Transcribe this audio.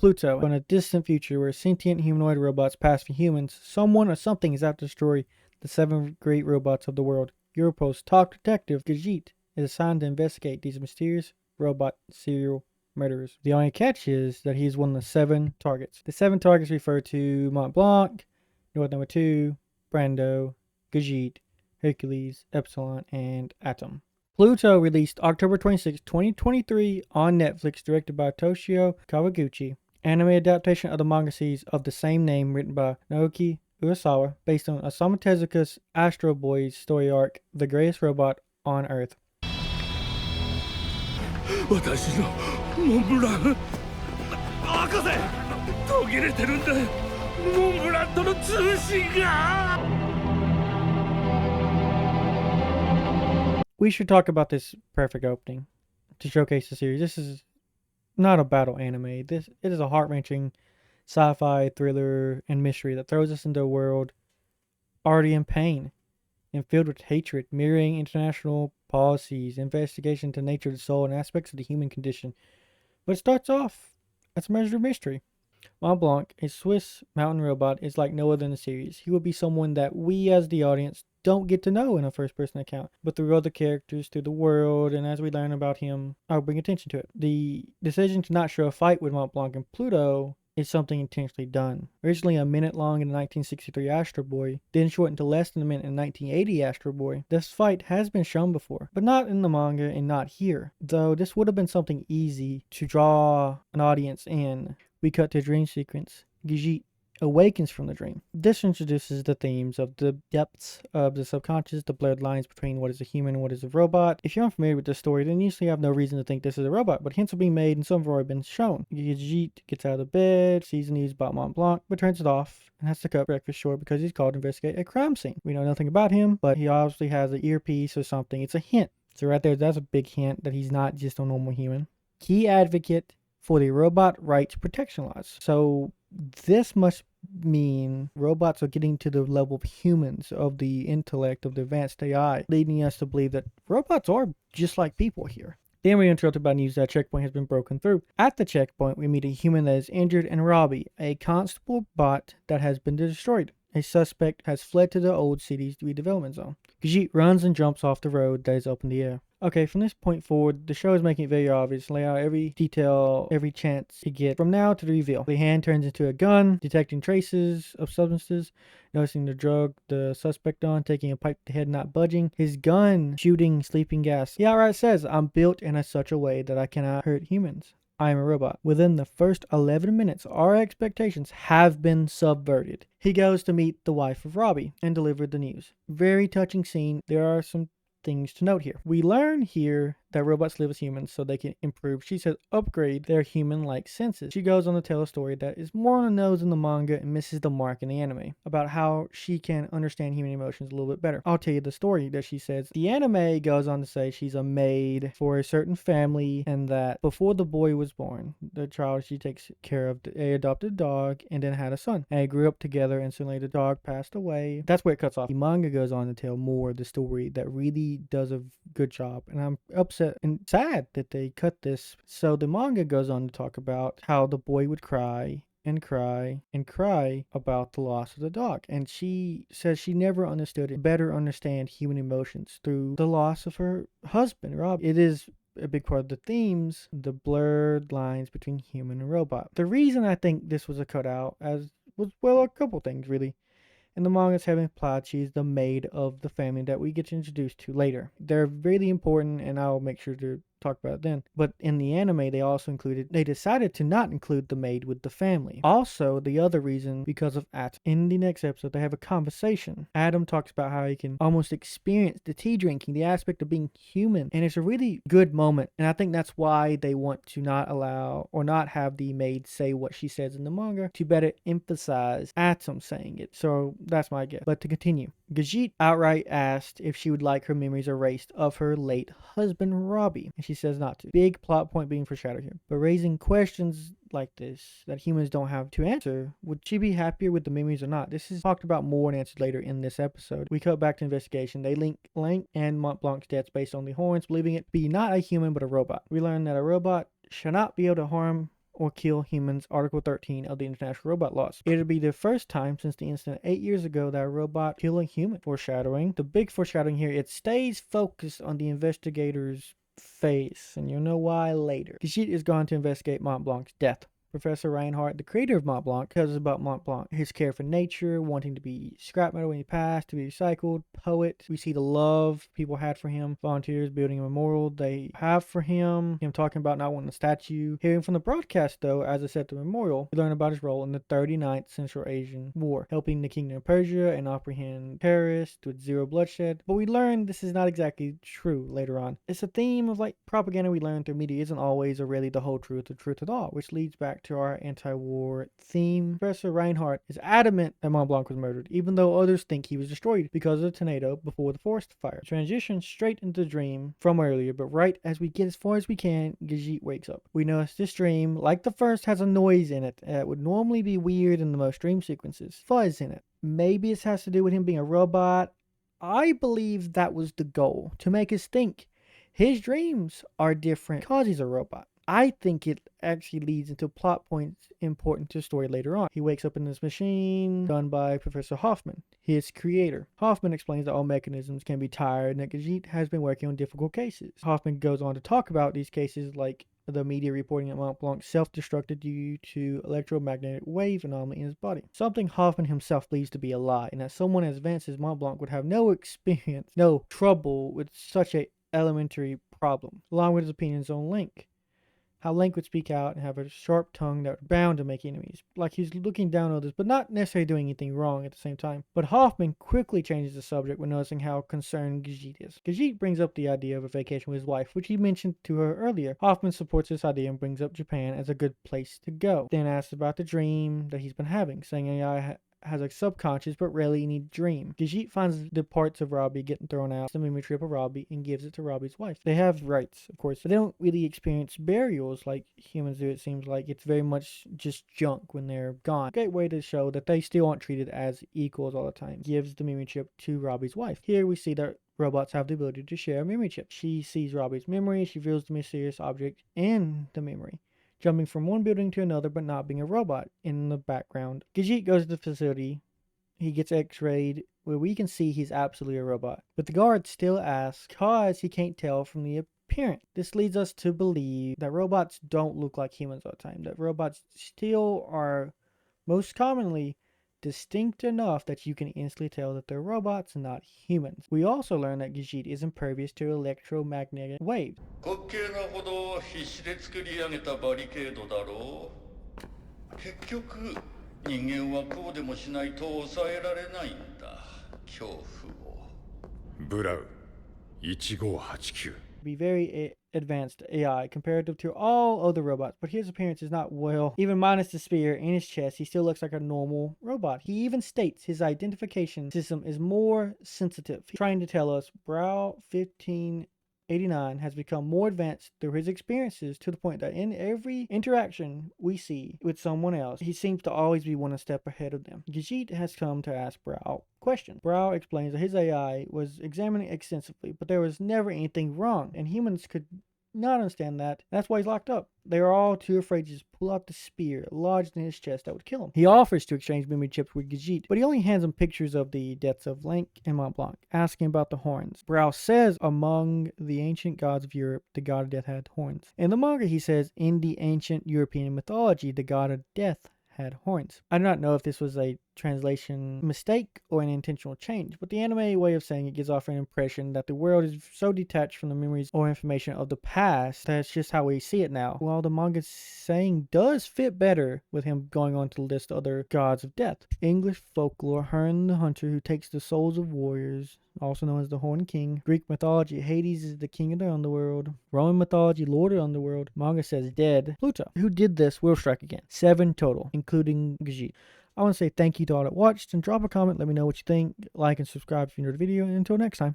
Pluto. In a distant future where sentient humanoid robots pass for humans, someone or something is out to destroy the 7 great robots of the world. Europol's top detective, Gajit, is assigned to investigate these mysterious robot serial murderers. The only catch is that he is one of the 7 targets. The 7 targets refer to Mont Blanc, North Number 2, Brando, Gajit, Hercules, Epsilon, and Atom. Pluto released October 26, 2023 on Netflix, directed by Toshio Kawaguchi. Anime adaptation of the manga series of the same name written by Naoki Urasawa, based on Osamu Tezuka's Astro Boy's story arc, The Greatest Robot on Earth. 私のモンブラン博士途切れてるんだモンブランとの通信が We should talk about this perfect opening to showcase the series. This is not a battle anime. It is a heart-wrenching sci-fi thriller and mystery that throws us into a world already in pain and filled with hatred, mirroring international policies, investigation into nature of the soul, and aspects of the human condition. But it starts off as a measure of mystery. Mont Blanc, a Swiss mountain robot, is like no other in the series. He will be someone that we as the audience don't get to know in a first-person account, but through other characters, through the world, and as we learn about him, I'll bring attention to it. The decision to not show a fight with Mont Blanc and Pluto is something intentionally done. Originally a minute long in the 1963 Astro Boy, then shortened to less than a minute in the 1980 Astro Boy, this fight has been shown before, but not in the manga and not here. Though this would have been something easy to draw an audience in. We cut to a dream sequence. Gijit awakens from the dream. This introduces the themes of the depths of the subconscious, the blurred lines between what is a human and what is a robot. If you're unfamiliar with this story, then you usually have no reason to think this is a robot, but hints are being made and some have already been shown. Gijit gets out of the bed, sees the news about Mont Blanc, but turns it off and has to cut breakfast short because he's called to investigate a crime scene. We know nothing about him, but he obviously has an earpiece or something. It's a hint. So right there, that's a big hint that he's not just a normal human. Key advocate for the robot rights protection laws. So this must mean robots are getting to the level of humans, of the intellect, of the advanced AI, leading us to believe that robots are just like people here. Then we're interrupted by news that a checkpoint has been broken through. At the checkpoint, we meet a human that is injured and Robbie, a constable bot that has been destroyed. A suspect has fled to the old city's redevelopment zone. Gajit runs and jumps off the road that is up in the air. Okay, from this point forward, the show is making it very obvious, lay out every detail, every chance to get from now to the reveal. The hand turns into a gun, detecting traces of substances, noticing the drug the suspect on, taking a pipe to the head, not budging. His gun shooting sleeping gas. He outright says, "I'm built in such a way that I cannot hurt humans. I am a robot." Within the first 11 minutes, our expectations have been subverted. He goes to meet the wife of Robbie and deliver the news. Very touching scene. There are some things to note here. We learn here that robots live as humans so they can improve, she says, upgrade their human-like senses. She goes on to tell a story that is more on the nose in the manga and misses the mark in the anime, about how she can understand human emotions a little bit better. I'll tell you the story that she says. The anime goes on to say she's a maid for a certain family, and that before the boy was born, the child she takes care of, they adopted a dog and then had a son. And they grew up together, and suddenly the dog passed away. That's where it cuts off. The manga goes on to tell more of the story that really does a good job, and I'm upset and sad that they cut this. So the manga goes on to talk about how the boy would cry and cry and cry about the loss of the dog, and she says she never understood it, better understand human emotions through the loss of her husband, Rob. It is a big part of the themes, the blurred lines between human and robot. The reason I think this was a cutout as was, well, a couple things really. In the manga, it's heavily implied she's the maid of the family that we get introduced to later. They're really important, and I'll make sure to talk about it then. But in the anime, they decided to not include the maid with the family. Also, the other reason, because of Atom. In the next episode, they have a conversation. Adam talks about how he can almost experience the tea drinking, the aspect of being human, and it's a really good moment. And I think that's why they want to not allow or not have the maid say what she says in the manga, to better emphasize Atom saying it. So that's my guess. But to continue, Gajit outright asked if she would like her memories erased of her late husband Robbie, and she says not to. Big plot point being foreshadowed here. But raising questions like this that humans don't have to answer, would she be happier with the memories or not? This is talked about more and answered later in this episode. We cut back to investigation. They link Lank and Mont Blanc's deaths based on the horns, believing it to be not a human but a robot. We learn that a robot should not be able to harm or kill humans, Article 13 of the International Robot Laws. It'll be the first time since the incident 8 years ago that a robot kill a human. Foreshadowing. The big foreshadowing here, it stays focused on the investigator's face, and you'll know why later. Gijit is gone to investigate Mont Blanc's death. Professor Reinhardt, the creator of Mont Blanc, tells us about Mont Blanc, his care for nature, wanting to be scrap metal when he passed, to be recycled, poet. We see the love people had for him, volunteers building a memorial they have for him talking about not wanting a statue. Hearing from the broadcast, though, as I said, the memorial, we learn about his role in the 39th Central Asian War, helping the Kingdom of Persia and apprehend terrorists with zero bloodshed. But we learn this is not exactly true later on. It's a theme of like propaganda we learn through media isn't always or really the whole truth or truth at all, which leads back to our anti-war theme. Professor Reinhardt is adamant that Mont Blanc was murdered, even though others think he was destroyed because of the tornado before the forest fire. Transition straight into the dream from earlier, but right as we get as far as we can, Gijit wakes up. We notice this dream, like the first, has a noise in it that would normally be weird in the most dream sequences. Fuzz in it. Maybe it has to do with him being a robot. I believe that was the goal, to make us think his dreams are different because he's a robot. I think it actually leads into plot points important to the story later on. He wakes up in this machine done by Professor Hoffman, his creator. Hoffman explains that all mechanisms can be tired and that Gijit has been working on difficult cases. Hoffman goes on to talk about these cases like the media reporting that Mont Blanc self-destructed due to electromagnetic wave anomaly in his body. Something Hoffman himself believes to be a lie, and that someone as advanced as Mont Blanc would have no experience, no trouble with such a elementary problem, along with his opinions on Link. How Link would speak out and have a sharp tongue that was bound to make enemies. Like he's looking down on others, but not necessarily doing anything wrong at the same time. But Hoffman quickly changes the subject when noticing how concerned Gijit is. Gijit brings up the idea of a vacation with his wife, which he mentioned to her earlier. Hoffman supports this idea and brings up Japan as a good place to go. Then asks about the dream that he's been having, saying AI has a subconscious but rarely any dream. Gijit finds the parts of Robbie getting thrown out, the memory trip of Robbie, and gives it to Robbie's wife. They have rights, of course, but they don't really experience burials like humans do. It seems like it's very much just junk when they're gone. A great way to show that they still aren't treated as equals all the time. Gives the memory chip to Robbie's wife. Here we see that robots have the ability to share a memory chip. She sees Robbie's memory, she feels the mysterious object in the memory, jumping from one building to another but not being a robot in the background. Gijit goes to the facility. He gets x-rayed where we can see he's absolutely a robot. But the guard still asks because he can't tell from the appearance. This leads us to believe that robots don't look like humans all the time. That robots still are most commonly distinct enough that you can instantly tell that they're robots and not humans. We also learn that Gijit is impervious to electromagnetic waves. 滑稽なほど必死で作り上げたバリケードだろう。結局人間はこうでもしないと抑えられないんだ。恐怖を。ブラウ1589 Be very advanced AI comparative to all other robots, but his appearance is not well. Even minus the spear in his chest, he still looks like a normal robot. He even states his identification system is more sensitive, trying to tell us Brow 1589 has become more advanced through his experiences to the point that in every interaction we see with someone else, he seems to always be one step ahead of them. Gijit has come to ask Brow questions. Brow explains that his AI was examining extensively, but there was never anything wrong, and humans could not understand that. That's why he's locked up. They are all too afraid to just pull out the spear lodged in his chest that would kill him. He offers to exchange memory chips with Gijit, but he only hands him pictures of the deaths of Link and Mont Blanc, asking about the horns. Brow says among the ancient gods of Europe, the god of death had horns. In the manga, he says in the ancient European mythology, the god of death had horns. I do not know if this was a translation mistake or an intentional change, but the anime way of saying it gives off an impression that the world is so detached from the memories or information of the past that it's just how we see it now. While the manga's saying does fit better with him going on to list other gods of death. English folklore, Hearn the Hunter, who takes the souls of warriors, also known as the Horn King. Greek mythology, Hades is the king of the underworld. Roman mythology, Lord of the underworld. Manga says dead. Pluto, who did this, will strike again. 7 total, including Gijit. I want to say thank you to all that watched, and drop a comment, let me know what you think, like and subscribe if you enjoyed the video, and until next time.